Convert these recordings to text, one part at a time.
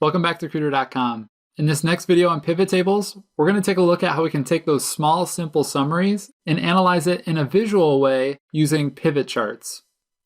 Welcome back to Recruiter.com. In this next video on pivot tables, we're going to take a look at how we can take those small, simple summaries and analyze it in a visual way using pivot charts.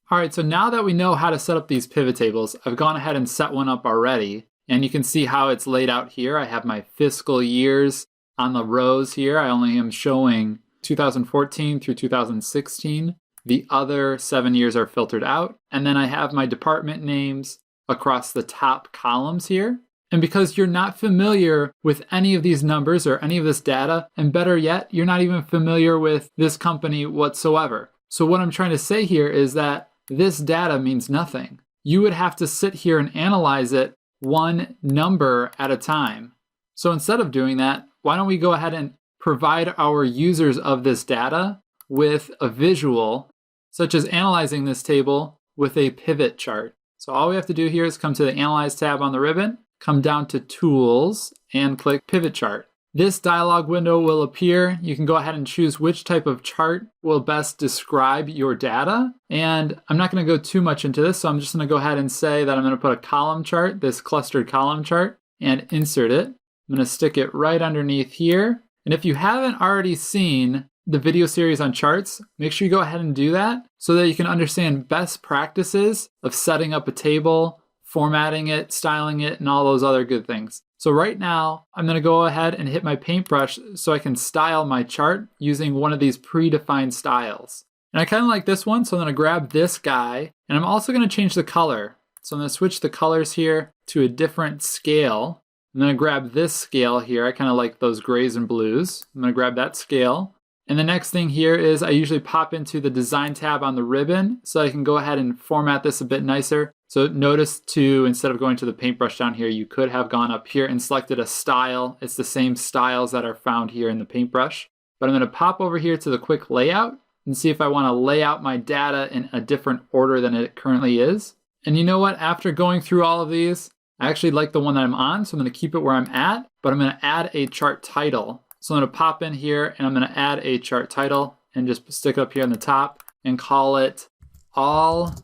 All right, so now that we know how to set up these pivot tables, I've gone ahead and set one up already, and you can see how it's laid out here. I have my fiscal years on the rows here. I only am showing 2014 through 2016. The other 7 years are filtered out. And then I have my department names across the top columns here. And because you're not familiar with any of these numbers or any of this data, and better yet, you're not even familiar with this company whatsoever. So what I'm trying to say here is that this data means nothing. You would have to sit here and analyze it one number at a time. So instead of doing that, why don't we go ahead and provide our users of this data with a visual, such as analyzing this table with a pivot chart. So all we have to do here is come to the Analyze tab on the ribbon, come down to Tools, and click Pivot Chart. This dialog window will appear. You can go ahead and choose which type of chart will best describe your data. And I'm not going to go too much into this, so I'm just going to go ahead and say that I'm going to put a column chart, this clustered column chart, and insert it. I'm going to stick it right underneath here. And if you haven't already seen the video series on charts, make sure you go ahead and do that so that you can understand best practices of setting up a table, formatting it, styling it, and all those other good things. So right now, I'm going to go ahead and hit my paintbrush so I can style my chart using one of these predefined styles. And I kind of like this one, so I'm going to grab this guy, and I'm also going to change the color. So I'm going to switch the colors here to a different scale. I'm going to grab this scale here. I kind of like those grays and blues. I'm going to grab that scale. And the next thing here is I usually pop into the Design tab on the ribbon so I can go ahead and format this a bit nicer. So notice too, instead of going to the paintbrush down here, you could have gone up here and selected a style. It's the same styles that are found here in the paintbrush. But I'm going to pop over here to the quick layout and see if I want to lay out my data in a different order than it currently is. And you know what? After going through all of these, I actually like the one that I'm on, so I'm going to keep it where I'm at, but I'm going to add a chart title. So I'm going to pop in here and I'm going to add a chart title and just stick it up here on the top and call it All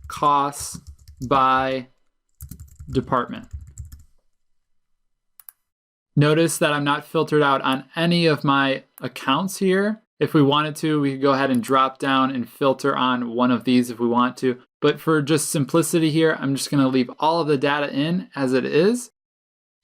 Costs by Department. Notice that I'm not filtered out on any of my accounts here. If we wanted to, we could go ahead and drop down and filter on one of these if we want to. But for just simplicity here, I'm just going to leave all of the data in as it is,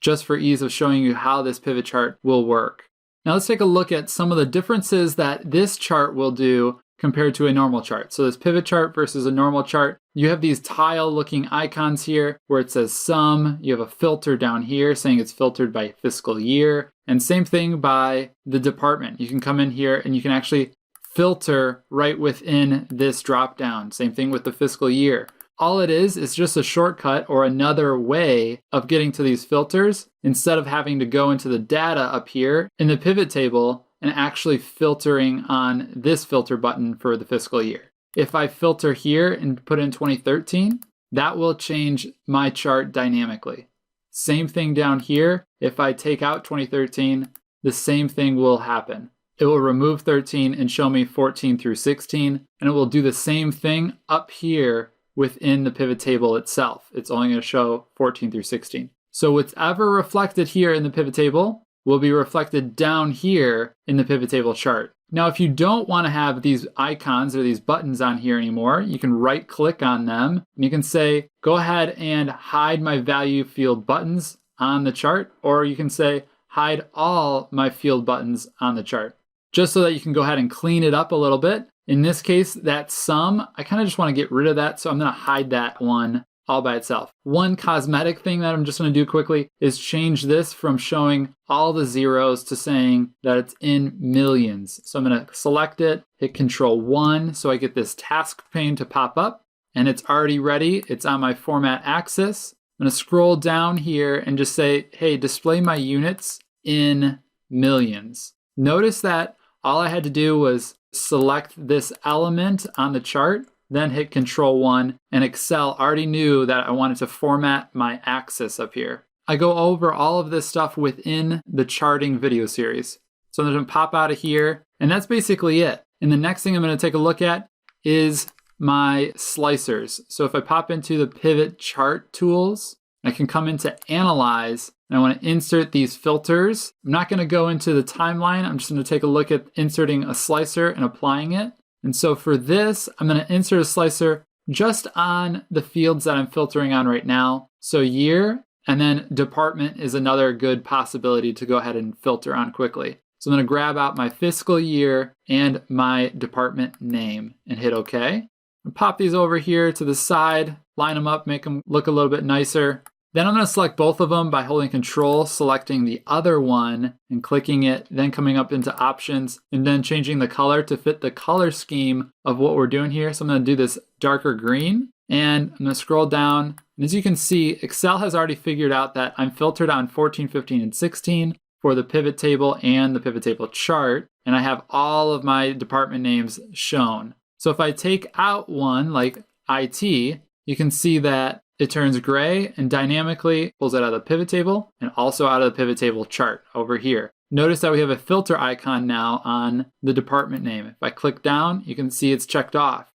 just for ease of showing you how this pivot chart will work. Now let's take a look at some of the differences that this chart will do compared to a normal chart. So this pivot chart versus a normal chart, you have these tile looking icons here where it says sum. You have a filter down here saying it's filtered by fiscal year. And same thing by the department. You can come in here and you can actually filter right within this drop down. Same thing with the fiscal year. All it is just a shortcut or another way of getting to these filters instead of having to go into the data up here in the pivot table and actually filtering on this filter button for the fiscal year. If I filter here and put in 2013, that will change my chart dynamically. Same thing down here. If I take out 2013, the same thing will happen. It will remove 13 and show me 14 through 16, and it will do the same thing up here within the pivot table itself. It's only going to show 14 through 16. So whatever reflected here in the pivot table will be reflected down here in the pivot table chart. Now, if you don't want to have these icons or these buttons on here anymore, you can right click on them and you can say, go ahead and hide my value field buttons on the chart, or you can say, hide all my field buttons on the chart, just so that you can go ahead and clean it up a little bit. In this case, that sum, I kind of just want to get rid of that, so I'm going to hide that one all by itself. One cosmetic thing that I'm just going to do quickly is change this from showing all the zeros to saying that it's in millions. So I'm going to select it, hit Control-1 so I get this task pane to pop up, and it's already ready. It's on my format axis. I'm going to scroll down here and just say, hey, display my units in millions. Notice that all I had to do was select this element on the chart, then hit Control-1, and Excel already knew that I wanted to format my axis up here. I go over all of this stuff within the charting video series. So I'm going to pop out of here, and that's basically it. And the next thing I'm going to take a look at is my slicers. So if I pop into the pivot chart tools, I can come into Analyze, and I want to insert these filters. I'm not going to go into the timeline. I'm just going to take a look at inserting a slicer and applying it. And so for this, I'm going to insert a slicer just on the fields that I'm filtering on right now. So year, and then department is another good possibility to go ahead and filter on quickly. So I'm going to grab out my fiscal year and my department name and hit OK. And pop these over here to the side, line them up, make them look a little bit nicer. Then I'm going to select both of them by holding Control, selecting the other one and clicking it, then coming up into Options, and then changing the color to fit the color scheme of what we're doing here. So I'm going to do this darker green, and I'm going to scroll down. And as you can see, Excel has already figured out that I'm filtered on 14, 15, and 16 for the pivot table and the pivot table chart, and I have all of my department names shown. So if I take out one like IT, you can see that it turns gray and dynamically pulls it out of the pivot table and also out of the pivot table chart over here. Notice that we have a filter icon now on the department name. If I click down, you can see it's checked off.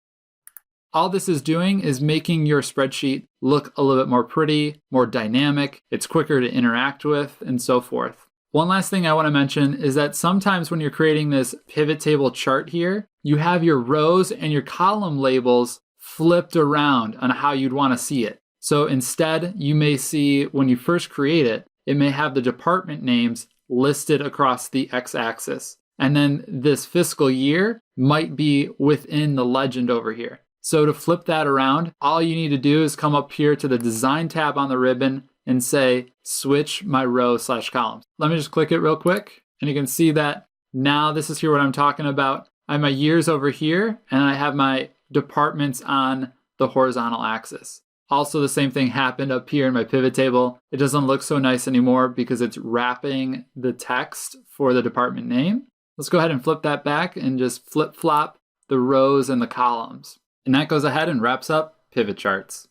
All this is doing is making your spreadsheet look a little bit more pretty, more dynamic, it's quicker to interact with, and so forth. One last thing I want to mention is that sometimes when you're creating this pivot table chart here, you have your rows and your column labels flipped around on how you'd want to see it. So instead, you may see when you first create it, it may have the department names listed across the x-axis. And then this fiscal year might be within the legend over here. So to flip that around, all you need to do is come up here to the Design tab on the ribbon and say, switch my row/columns. Let me just click it real quick. And you can see that now this is here what I'm talking about. I have my years over here, and I have my departments on the horizontal axis. Also, the same thing happened up here in my pivot table. It doesn't look so nice anymore because it's wrapping the text for the department name. Let's go ahead and flip that back and just flip-flop the rows and the columns. And that goes ahead and wraps up pivot charts.